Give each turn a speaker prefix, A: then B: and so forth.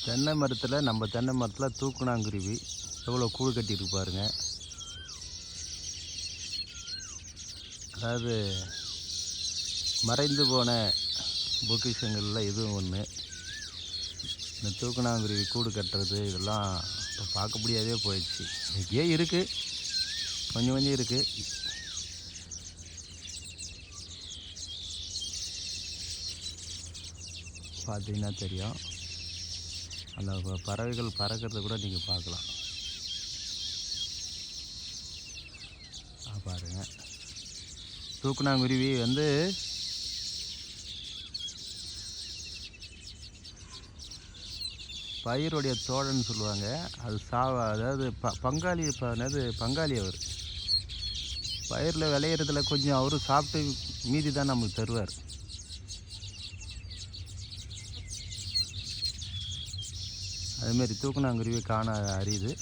A: தென்னை மரத்தில் நம்ம தென்னை மரத்தில் தூக்குனாங்குருவி எவ்வளோ கூடு கட்டியிருக்கு பாருங்க. அதாவது மறைந்து போன பொக்கிஷங்களில் இதுவும் ஒன்று. இந்த தூக்குனாங்குருவி கூடு கட்டுறது இதெல்லாம் இப்போ பார்க்க முடியாதே போயிடுச்சு. இங்கேயே இருக்குது, கொஞ்சம் கொஞ்சம் இருக்குது. பார்த்தீங்கன்னா தெரியும், அந்த பறவைகள் பறக்கிறத கூட நீங்கள் பார்க்கலாம். பாருங்க, தூக்குனாங்குருவி பயிருடைய தோழன்னு சொல்லுவாங்க. அது அதாவது பங்காளி அவர் பயிரில் விளையிறதுல கொஞ்சம் அவரும் சாப்பிட்டு மீதி தான் நமக்கு தருவார். அதுமாரி தூக்குனாங்குருவி காண அரியுது.